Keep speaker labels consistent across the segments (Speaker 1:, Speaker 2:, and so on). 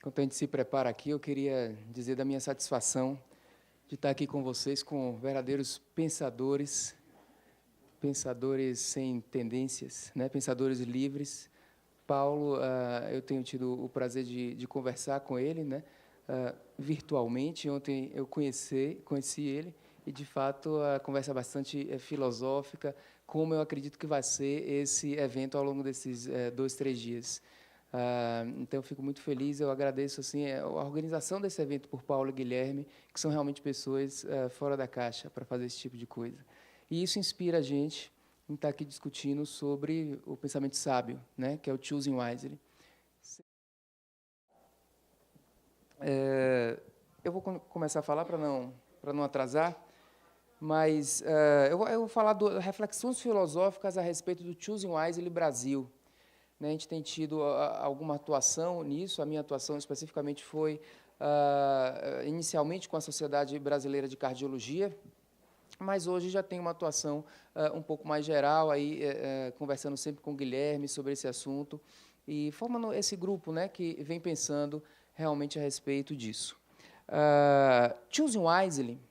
Speaker 1: Enquanto a gente se prepara aqui, eu queria dizer da minha satisfação de estar aqui com vocês, com verdadeiros pensadores, pensadores sem tendências, né? Pensadores livres. Paulo, eu tenho tido o prazer de conversar com ele, né? Virtualmente. Ontem eu conheci ele e, de fato, a conversa é bastante filosófica, como eu acredito que vai ser esse evento ao longo desses 2, 3 dias. Então, eu fico muito feliz, eu agradeço assim, a organização desse evento por Paulo e Guilherme, que são realmente pessoas fora da caixa para fazer esse tipo de coisa. E isso inspira a gente em estar aqui discutindo sobre o pensamento sábio, né, que é o Choosing Wisely. Eu vou começar a falar para não atrasar, mas eu vou falar de reflexões filosóficas a respeito do Choosing Wisely Brasil. A gente tem tido alguma atuação nisso, a minha atuação especificamente foi inicialmente com a Sociedade Brasileira de Cardiologia, mas hoje já tem uma atuação um pouco mais geral, aí, conversando sempre com o Guilherme sobre esse assunto, e formando esse grupo, né, que vem pensando realmente a respeito disso. Choosing Wisely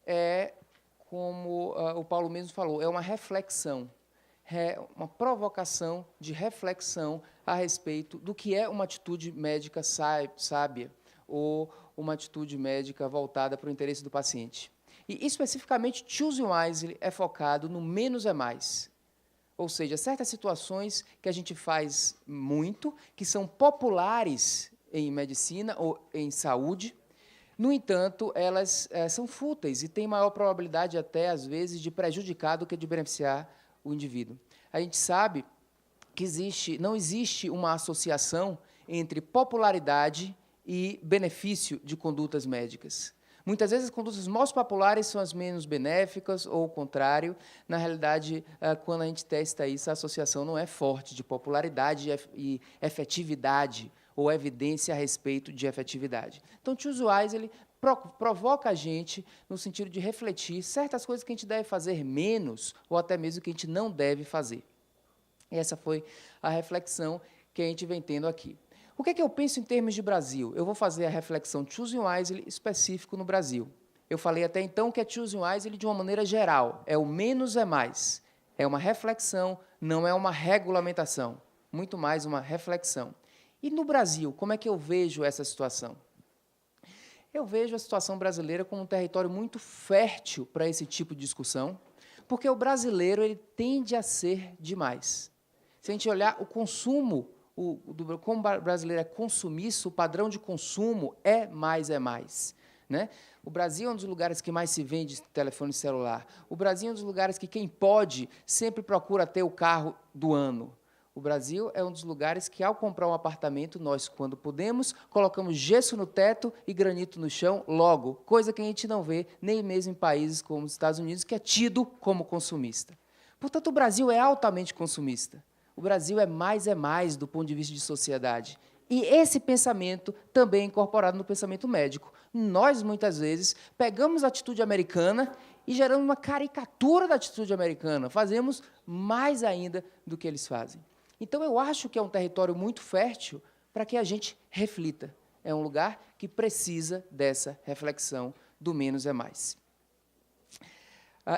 Speaker 1: é, como o Paulo mesmo falou, é uma reflexão, uma provocação de reflexão a respeito do que é uma atitude médica sábia ou uma atitude médica voltada para o interesse do paciente. E, especificamente, Choosing Wisely é focado no menos é mais. Ou seja, certas situações que a gente faz muito, que são populares em medicina ou em saúde, no entanto, elas são fúteis e têm maior probabilidade até, às vezes, de prejudicar do que de beneficiar o indivíduo. A gente sabe que não existe uma associação entre popularidade e benefício de condutas médicas. Muitas vezes as condutas mais populares são as menos benéficas, ou o contrário. Na realidade, quando a gente testa isso, a associação não é forte de popularidade e efetividade, ou evidência a respeito de efetividade. Então, Choosing Wisely provoca a gente no sentido de refletir certas coisas que a gente deve fazer menos, ou até mesmo que a gente não deve fazer. E essa foi a reflexão que a gente vem tendo aqui. O que é que eu penso em termos de Brasil? Eu vou fazer a reflexão Choosing Wisely específico no Brasil. Eu falei até então que é Choosing Wisely de uma maneira geral, é o menos é mais. É uma reflexão, não é uma regulamentação, muito mais uma reflexão. E no Brasil, como é que eu vejo essa situação? Eu vejo a situação brasileira como um território muito fértil para esse tipo de discussão, porque o brasileiro ele tende a ser demais. Se a gente olhar o consumo, como o brasileiro é consumista, o padrão de consumo é mais. Né? O Brasil é um dos lugares que mais se vende telefone celular. O Brasil é um dos lugares que quem pode sempre procura ter o carro do ano. O Brasil é um dos lugares que, ao comprar um apartamento, nós, quando podemos, colocamos gesso no teto e granito no chão logo, coisa que a gente não vê nem mesmo em países como os Estados Unidos, que é tido como consumista. Portanto, o Brasil é altamente consumista. O Brasil é mais do ponto de vista de sociedade. E esse pensamento também é incorporado no pensamento médico. Nós, muitas vezes, pegamos a atitude americana e geramos uma caricatura da atitude americana. Fazemos mais ainda do que eles fazem. Então, eu acho que é um território muito fértil para que a gente reflita. É um lugar que precisa dessa reflexão do menos é mais.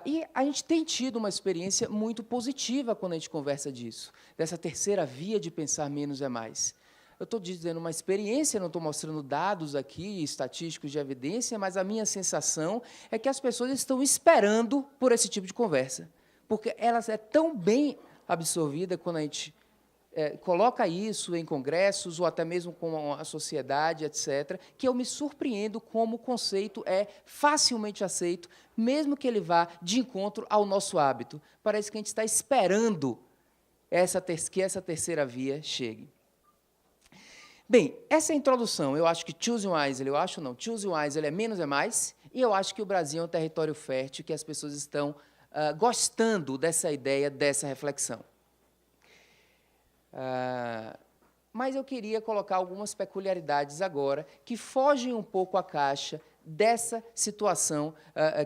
Speaker 1: E a gente tem tido uma experiência muito positiva quando a gente conversa disso, dessa terceira via de pensar menos é mais. Eu estou dizendo uma experiência, não estou mostrando dados aqui, estatísticos de evidência, mas a minha sensação é que as pessoas estão esperando por esse tipo de conversa, porque ela é tão bem absorvida quando a gente coloca isso em congressos ou até mesmo com a sociedade, etc., que eu me surpreendo como o conceito é facilmente aceito, mesmo que ele vá de encontro ao nosso hábito. Parece que a gente está esperando que essa terceira via chegue. Bem, essa é a introdução. Eu acho que Choosing Wisely, Choosing Wisely é menos é mais, e eu acho que o Brasil é um território fértil, que as pessoas estão gostando dessa ideia, dessa reflexão. Mas eu queria colocar algumas peculiaridades agora que fogem um pouco à caixa dessa situação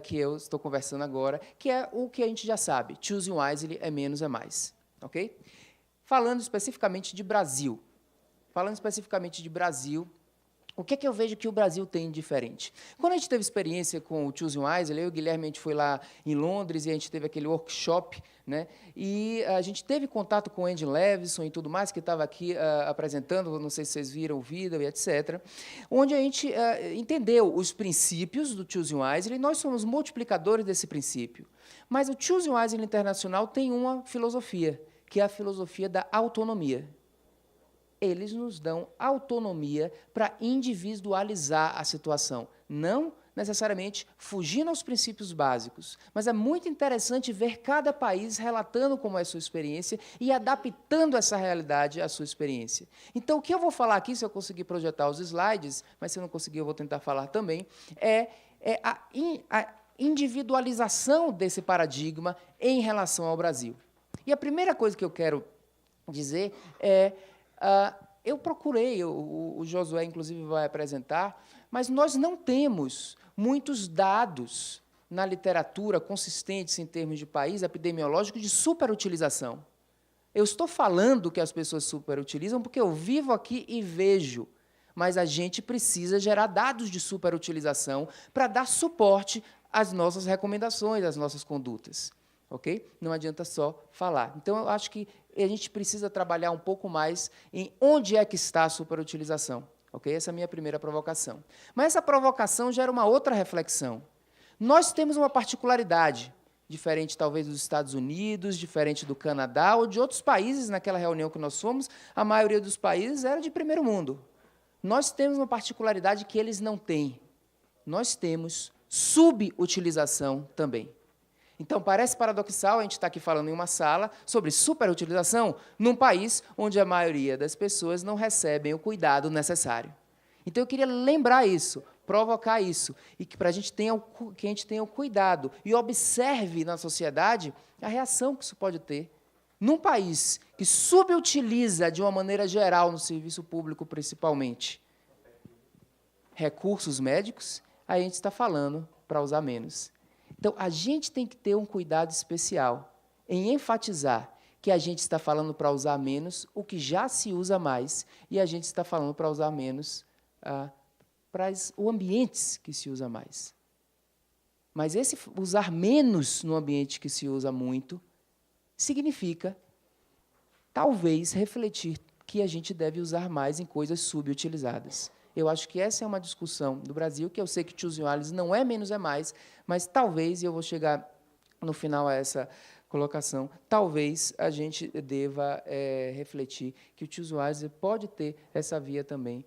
Speaker 1: que eu estou conversando agora, que é o que a gente já sabe, Choosing Wisely é menos é mais. Okay? Falando especificamente de Brasil, O que é que eu vejo que o Brasil tem de diferente? Quando a gente teve experiência com o Choosing Wisely, eu e o Guilherme, a gente foi lá em Londres e a gente teve aquele workshop, né? E a gente teve contato com o Andy Levinson e tudo mais, que estava aqui apresentando, não sei se vocês viram o vídeo e etc., onde a gente entendeu os princípios do Choosing Wisely e nós somos multiplicadores desse princípio. Mas o Choosing Wisely Internacional tem uma filosofia, que é a filosofia da autonomia. Eles nos dão autonomia para individualizar a situação, não necessariamente fugindo aos princípios básicos, mas é muito interessante ver cada país relatando como é a sua experiência e adaptando essa realidade à sua experiência. Então, o que eu vou falar aqui, se eu conseguir projetar os slides, mas se eu não conseguir, eu vou tentar falar também, é a individualização desse paradigma em relação ao Brasil. E a primeira coisa que eu quero dizer é... eu procurei, o Josué, inclusive, vai apresentar, mas nós não temos muitos dados na literatura consistentes em termos de país epidemiológico de superutilização. Eu estou falando que as pessoas superutilizam porque eu vivo aqui e vejo, mas a gente precisa gerar dados de superutilização para dar suporte às nossas recomendações, às nossas condutas. Okay? Não adianta só falar. Então, eu acho que a gente precisa trabalhar um pouco mais em onde é que está a superutilização. Okay? Essa é a minha primeira provocação. Mas essa provocação gera uma outra reflexão. Nós temos uma particularidade, diferente talvez dos Estados Unidos, diferente do Canadá ou de outros países. Naquela reunião que nós fomos, a maioria dos países era de primeiro mundo. Nós temos uma particularidade que eles não têm. Nós temos subutilização também. Então, parece paradoxal a gente estar aqui falando em uma sala sobre superutilização num país onde a maioria das pessoas não recebem o cuidado necessário. Então, eu queria lembrar isso, provocar isso, e que a gente tenha o cuidado e observe na sociedade a reação que isso pode ter. Num país que subutiliza, de uma maneira geral, no serviço público, principalmente, recursos médicos, a gente está falando para usar menos. Então, a gente tem que ter um cuidado especial em enfatizar que a gente está falando para usar menos o que já se usa mais e a gente está falando para usar menos para os ambientes que se usa mais. Mas esse usar menos no ambiente que se usa muito significa, talvez, refletir que a gente deve usar mais em coisas subutilizadas. Eu acho que essa é uma discussão do Brasil, que eu sei que Choosing Wisely não é menos é mais, mas talvez, e eu vou chegar no final a essa colocação, talvez a gente deva refletir que o Choosing Wisely pode ter essa via também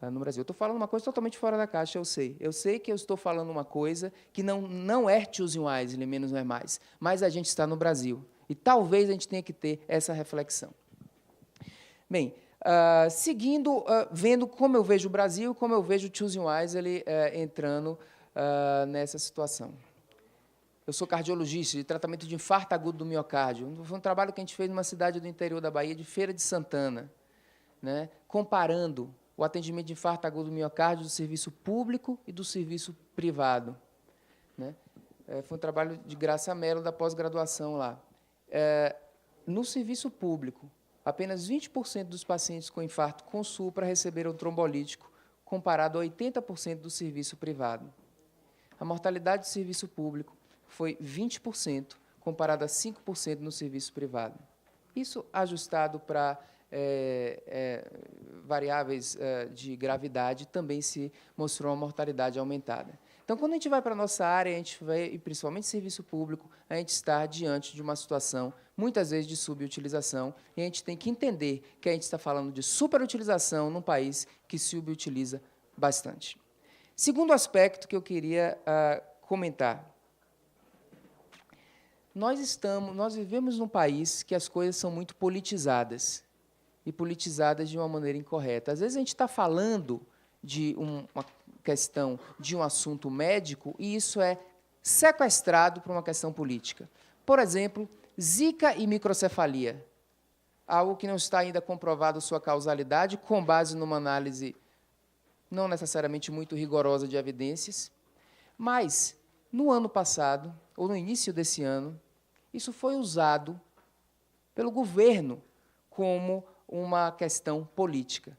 Speaker 1: no Brasil. Eu estou falando uma coisa totalmente fora da caixa, eu sei. Eu sei que eu estou falando uma coisa que não é Choosing Wisely, menos não é mais, mas a gente está no Brasil. E talvez a gente tenha que ter essa reflexão. Bem, seguindo, vendo como eu vejo o Brasil, como eu vejo o Choosing Wisely entrando nessa situação. Eu sou cardiologista de tratamento de infarto agudo do miocárdio. Foi um trabalho que a gente fez numa cidade do interior da Bahia, de Feira de Santana, né, comparando o atendimento de infarto agudo do miocárdio do serviço público e do serviço privado. Né. Foi um trabalho de Graça Mello, da pós-graduação lá. No serviço público, apenas 20% dos pacientes com infarto com supra receberam trombolítico, comparado a 80% do serviço privado. A mortalidade do serviço público foi 20%, comparado a 5% no serviço privado. Isso ajustado para variáveis de gravidade, também se mostrou uma mortalidade aumentada. Então, quando a gente vai para a nossa área, a gente vai, e principalmente serviço público, a gente está diante de uma situação, muitas vezes, de subutilização, e a gente tem que entender que a gente está falando de superutilização num país que subutiliza bastante. Segundo aspecto que eu queria comentar. Nós vivemos num país que as coisas são muito politizadas, e politizadas de uma maneira incorreta. Às vezes, a gente está falando de uma questão de um assunto médico e isso é sequestrado por uma questão política. Por exemplo, Zika e microcefalia, algo que não está ainda comprovado sua causalidade, com base numa análise não necessariamente muito rigorosa de evidências, mas, no ano passado, ou no início desse ano, isso foi usado pelo governo como uma questão política,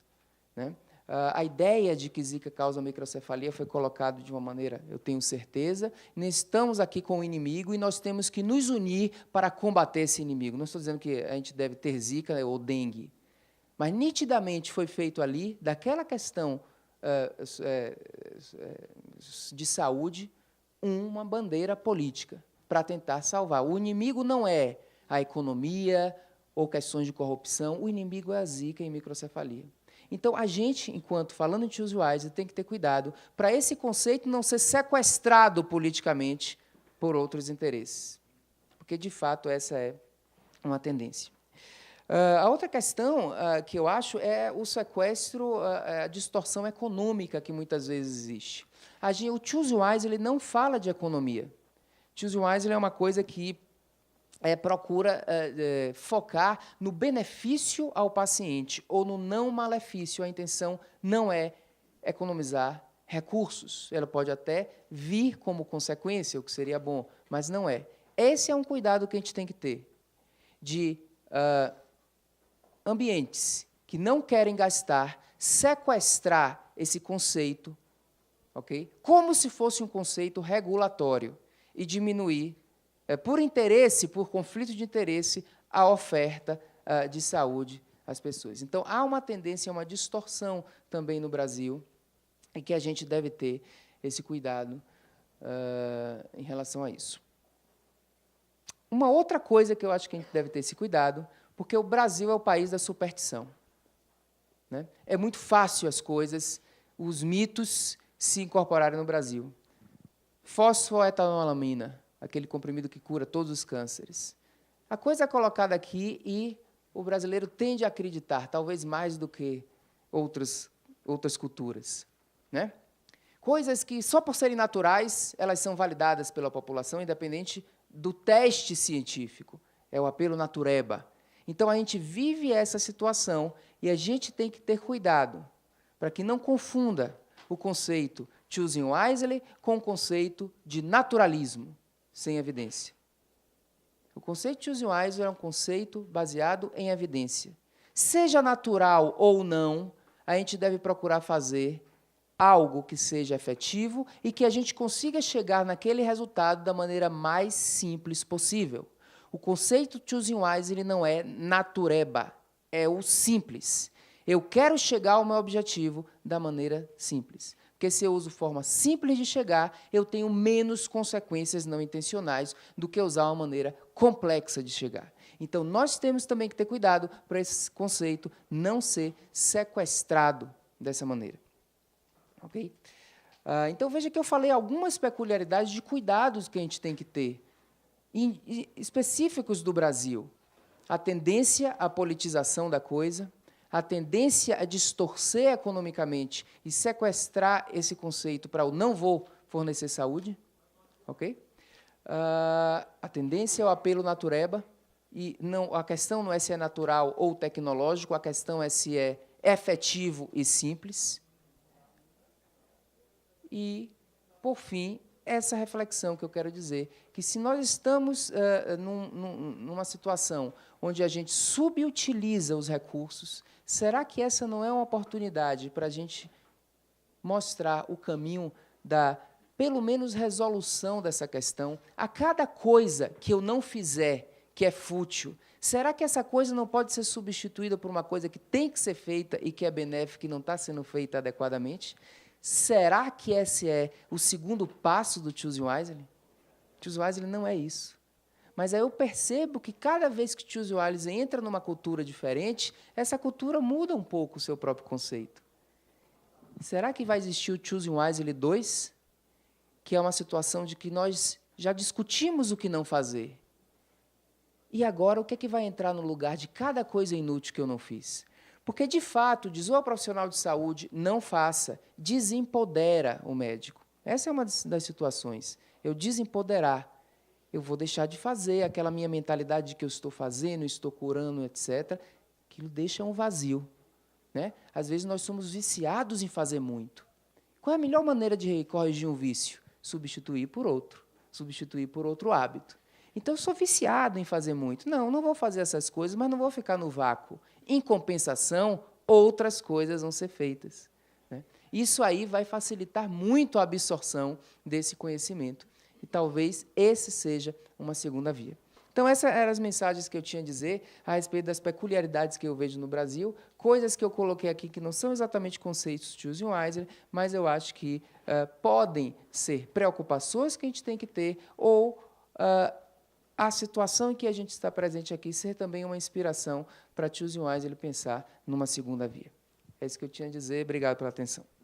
Speaker 1: né? A ideia de que Zika causa microcefalia foi colocada de uma maneira, eu tenho certeza, estamos aqui com o inimigo e nós temos que nos unir para combater esse inimigo. Não estou dizendo que a gente deve ter Zika, né, ou dengue, mas nitidamente foi feito ali, daquela questão de saúde, uma bandeira política para tentar salvar. O inimigo não é a economia ou questões de corrupção, o inimigo é a Zika e a microcefalia. Então, a gente, enquanto falando de Choose Wisely, tem que ter cuidado para esse conceito não ser sequestrado politicamente por outros interesses, porque, de fato, essa é uma tendência. A outra questão que eu acho é o sequestro, a distorção econômica que muitas vezes existe. O Choose Wisely não fala de economia. Choose Wisely é uma coisa que procura focar no benefício ao paciente ou no não malefício. A intenção não é economizar recursos. Ela pode até vir como consequência, o que seria bom, mas não é. Esse é um cuidado que a gente tem que ter, de ambientes que não querem gastar, sequestrar esse conceito, okay? Como se fosse um conceito regulatório, e diminuir, por interesse, por conflito de interesse, a oferta de saúde às pessoas. Então, há uma tendência, uma distorção também no Brasil, e que a gente deve ter esse cuidado em relação a isso. Uma outra coisa que eu acho que a gente deve ter esse cuidado, porque o Brasil é o país da superstição, né? É muito fácil as coisas, os mitos se incorporarem no Brasil. Fosfoetanolamina, aquele comprimido que cura todos os cânceres. A coisa é colocada aqui e o brasileiro tende a acreditar, talvez mais do que outras culturas, né? Coisas que, só por serem naturais, elas são validadas pela população, independente do teste científico. É o apelo natureba. Então, a gente vive essa situação e a gente tem que ter cuidado para que não confunda o conceito Choosing Wisely com o conceito de naturalismo, sem evidência. O conceito de Choosing Wisely é um conceito baseado em evidência. Seja natural ou não, a gente deve procurar fazer algo que seja efetivo e que a gente consiga chegar naquele resultado da maneira mais simples possível. O conceito Choosing Wisely não é natureba, é o simples. Eu quero chegar ao meu objetivo da maneira simples. Porque se eu uso forma simples de chegar, eu tenho menos consequências não intencionais do que usar uma maneira complexa de chegar. Então, nós temos também que ter cuidado para esse conceito não ser sequestrado dessa maneira. Ok? Então, veja que eu falei algumas peculiaridades de cuidados que a gente tem que ter, específicos do Brasil. A tendência à politização da coisa, a tendência a distorcer economicamente e sequestrar esse conceito para o não vou fornecer saúde, ok? A tendência é o apelo natureba, e não, a questão não é se é natural ou tecnológico, a questão é se é efetivo e simples. E, por fim, essa reflexão que eu quero dizer, que se nós estamos numa situação onde a gente subutiliza os recursos, será que essa não é uma oportunidade para a gente mostrar o caminho da, pelo menos, resolução dessa questão? A cada coisa que eu não fizer, que é fútil, será que essa coisa não pode ser substituída por uma coisa que tem que ser feita e que é benéfica e não está sendo feita adequadamente? Será que esse é o segundo passo do Choose Wisely? Choose Wisely não é isso. Mas aí eu percebo que cada vez que Choose Wisely entra numa cultura diferente, essa cultura muda um pouco o seu próprio conceito. Será que vai existir o Choose Wisely 2? Que é uma situação de que nós já discutimos o que não fazer. E agora, o que é que vai entrar no lugar de cada coisa inútil que eu não fiz? Porque, de fato, diz ao profissional de saúde, não faça, desempodera o médico. Essa é uma das situações. Eu desempoderar. Eu vou deixar de fazer aquela minha mentalidade de que eu estou fazendo, estou curando, etc. Aquilo deixa um vazio, né? Às vezes, nós somos viciados em fazer muito. Qual é a melhor maneira de corrigir um vício? Substituir por outro hábito. Então, eu sou viciado em fazer muito. Não vou fazer essas coisas, mas não vou ficar no vácuo. Em compensação, outras coisas vão ser feitas. né? Isso aí vai facilitar muito a absorção desse conhecimento. E talvez esse seja uma segunda via. Então, essas eram as mensagens que eu tinha a dizer a respeito das peculiaridades que eu vejo no Brasil, coisas que eu coloquei aqui que não são exatamente conceitos de Chusen-Weiser, mas eu acho que podem ser preocupações que a gente tem que ter, ou a situação em que a gente está presente aqui ser também uma inspiração para Chusen-Weiser pensar numa segunda via. É isso que eu tinha a dizer. Obrigado pela atenção.